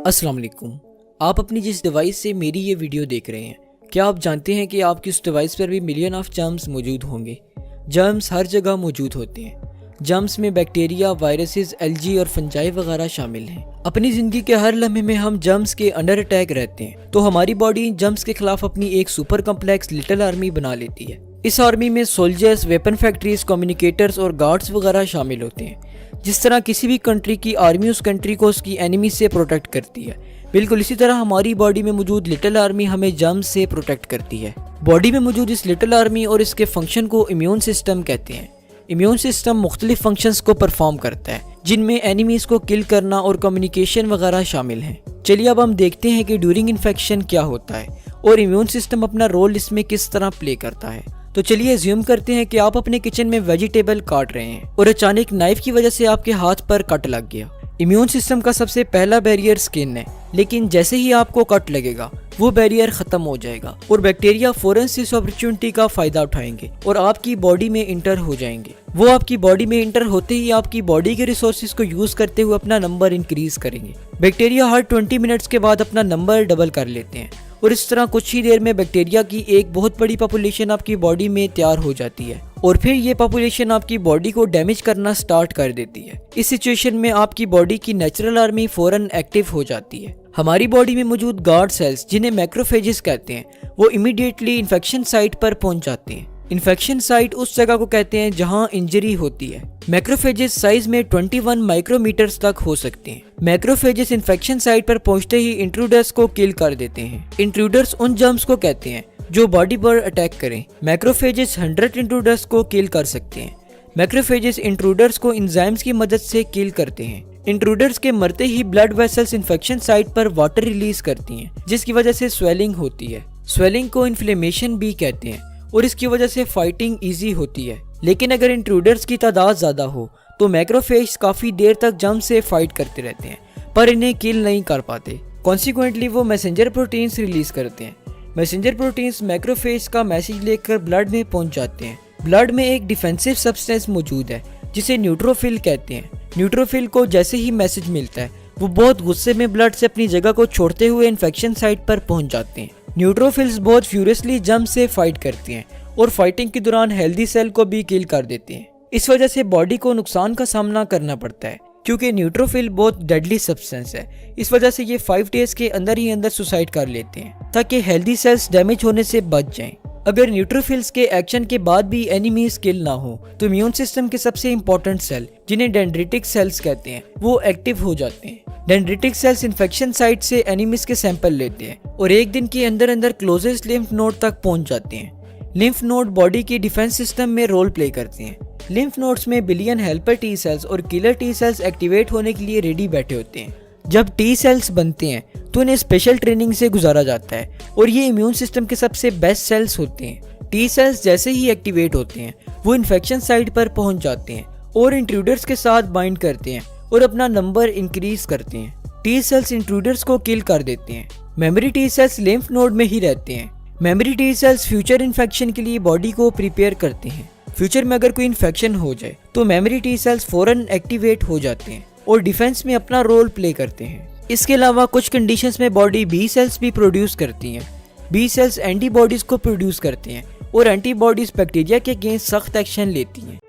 अस्सलाम वालेकुम। आप अपनी जिस डिवाइस से मेरी ये वीडियो देख रहे हैं, क्या आप जानते हैं कि आपकी उस डिवाइस पर भी मिलियन ऑफ जर्म्स मौजूद होंगे। जर्म्स हर जगह मौजूद होते हैं। जर्म्स में बैक्टीरिया, वायरसेस, एल्गी और फंजाई वगैरह शामिल हैं। अपनी ज़िंदगी के हर लम्हे में हम जर्म्स के अंडर अटैक रहते हैं, तो हमारी बॉडी जर्म्स के खिलाफ अपनी एक सुपर कम्प्लेक्स लिटिल आर्मी बना लेती है। इस आर्मी में सोल्जर्स, वेपन फैक्ट्रीज, कम्युनिकेटर्स और गार्ड्स वगैरह शामिल होते हैं। जिस तरह किसी भी कंट्री की आर्मी उस कंट्री को उसकी एनिमी से प्रोटेक्ट करती है, बिल्कुल इसी तरह हमारी बॉडी में मौजूद लिटिल आर्मी हमें जर्म्स से प्रोटेक्ट करती है। बॉडी में मौजूद इस लिटिल आर्मी और इसके फंक्शन को इम्यून सिस्टम कहते हैं। इम्यून सिस्टम मुख्तलिफ फंक्शंस को परफॉर्म करता है, जिनमें एनिमीज को किल करना और कम्युनिकेशन वगैरह शामिल हैं। चलिए अब हम देखते हैं कि ड्यूरिंग इन्फेक्शन क्या होता है और इम्यून सिस्टम अपना रोल इसमें किस तरह प्ले करता है। तो चलिए अज्यूम करते हैं कि आप अपने किचन में वेजिटेबल काट रहे हैं और अचानक नाइफ की वजह से आपके हाथ पर कट लग गया। इम्यून सिस्टम का सबसे पहला बैरियर स्किन है, लेकिन जैसे ही आपको कट लगेगा वो बैरियर खत्म हो जाएगा और बैक्टीरिया फौरन से इस अपॉर्चुनिटी का फायदा उठाएंगे और आपकी बॉडी में इंटर हो जाएंगे। वो आपकी बॉडी में इंटर होते ही आपकी बॉडी के रिसोर्सेज को यूज करते हुए अपना नंबर इंक्रीज करेंगे। बैक्टीरिया हर 20 मिनट्स के बाद अपना नंबर डबल कर लेते हैं और इस तरह कुछ ही देर में बैक्टीरिया की एक बहुत बड़ी पॉपुलेशन आपकी बॉडी में तैयार हो जाती है और फिर ये पॉपुलेशन आपकी बॉडी को डैमेज करना स्टार्ट कर देती है। इस सिचुएशन में आपकी बॉडी की नेचुरल आर्मी फौरन एक्टिव हो जाती है। हमारी बॉडी में मौजूद गार्ड सेल्स, जिन्हें मैक्रोफेजेस कहते हैं, वो इमीडिएटली इन्फेक्शन साइट पर पहुंच जाते हैं। इन्फेक्शन साइट उस जगह को कहते हैं जहां इंजरी होती है। मैक्रोफेजेस साइज में 21 माइक्रोमीटर्स तक हो सकते हैं। मैक्रोफेजेस इन्फेक्शन साइट पर पहुंचते ही इंट्रूडर्स को किल कर देते हैं। इंट्रूडर्स उन जर्म्स को कहते हैं जो बॉडी पर अटैक करें। मैक्रोफेजेस 100 इंट्रूडर्स को किल कर सकते हैं। मैक्रोफेजेस इंट्रूडर्स को एंजाइम्स की मदद से किल करते हैं। इंट्रूडर्स के मरते ही ब्लड वेसल्स इन्फेक्शन साइट पर वाटर रिलीज करती हैं, जिसकी वजह से स्वेलिंग होती है। स्वेलिंग को इन्फ्लेमेशन भी कहते हैं और इसकी वजह से फाइटिंग इजी होती है। लेकिन अगर इंट्रूडर्स की तादाद ज्यादा हो तो मैक्रोफेज काफी देर तक जर्म्स से फाइट करते रहते हैं, पर इन्हें किल नहीं कर पाते। कॉन्सिक्वेंटली वो मैसेंजर प्रोटीन्स रिलीज करते हैं। मैसेंजर प्रोटीन्स मैक्रोफेज का मैसेज लेकर ब्लड में पहुंच जाते हैं। ब्लड में एक डिफेंसिव सब्सटेंस मौजूद है जिसे न्यूट्रोफिल कहते हैं। न्यूट्रोफिल को जैसे ही मैसेज मिलता है वो बहुत गुस्से में ब्लड से अपनी जगह को छोड़ते हुए इन्फेक्शन साइट पर पहुंच जाते हैं। न्यूट्रोफिल्स बहुत फ्यूरियसली जर्म से फाइट करती हैं और फाइटिंग के दौरान हेल्दी सेल को भी किल कर देते हैं। इस वजह से बॉडी को नुकसान का सामना करना पड़ता है, क्योंकि न्यूट्रोफिल बहुत डेडली सब्सटेंस है। इस वजह से ये 5 डेज के अंदर ही अंदर सुसाइड कर लेते हैं ताकि हेल्दी सेल्स डैमेज होने से बच जाएं। अगर न्यूट्रोफिल्स के एक्शन के बाद भी एनिमीज किल ना हो तो इम्यून सिस्टम के सबसे इंपॉर्टेंट सेल, जिन्हें डेंड्रिटिक सेल्स कहते हैं, वो एक्टिव हो जाते हैं। डेंड्रिटिक सेल्स इन्फेक्शन साइट से एनिमीज के सैंपल लेते हैं और एक दिन के अंदर अंदर क्लोजेस्ट लिम्फ नोड तक पहुंच जाते हैं। लिम्फ नोड बॉडी की डिफेंस सिस्टम में रोल प्ले करते हैं। लिम्फ नोड्स में बिलियन हेल्पर टी सेल्स और किलर टी सेल्स एक्टिवेट होने के लिए रेडी बैठे होते हैं। जब टी सेल्स बनते हैं तो इन्हें स्पेशल ट्रेनिंग से गुजारा जाता है और ये इम्यून सिस्टम के सबसे बेस्ट सेल्स होते हैं। टी सेल्स जैसे ही एक्टिवेट होते हैं वो इन्फेक्शन साइट पर पहुंच जाते हैं और इंट्रूडर्स के साथ बाइंड करते हैं और अपना नंबर इंक्रीज करते हैं। टी सेल्स इंट्रूडर्स को किल कर देते हैं। Memory T cells lymph node में ही रहते हैं। Memory T cells future infection के लिए बॉडी को प्रिपेयर करते हैं। फ्यूचर में अगर कोई इन्फेक्शन हो जाए तो मेमोरी टी सेल्स फौरन एक्टिवेट हो जाते हैं और डिफेंस में अपना रोल प्ले करते हैं। इसके अलावा कुछ कंडीशंस में बॉडी बी सेल्स भी प्रोड्यूस करती हैं। बी सेल्स एंटीबॉडीज को प्रोड्यूस करते हैं और एंटीबॉडीज बैक्टीरिया के अगेंस्ट सख्त एक्शन लेती हैं।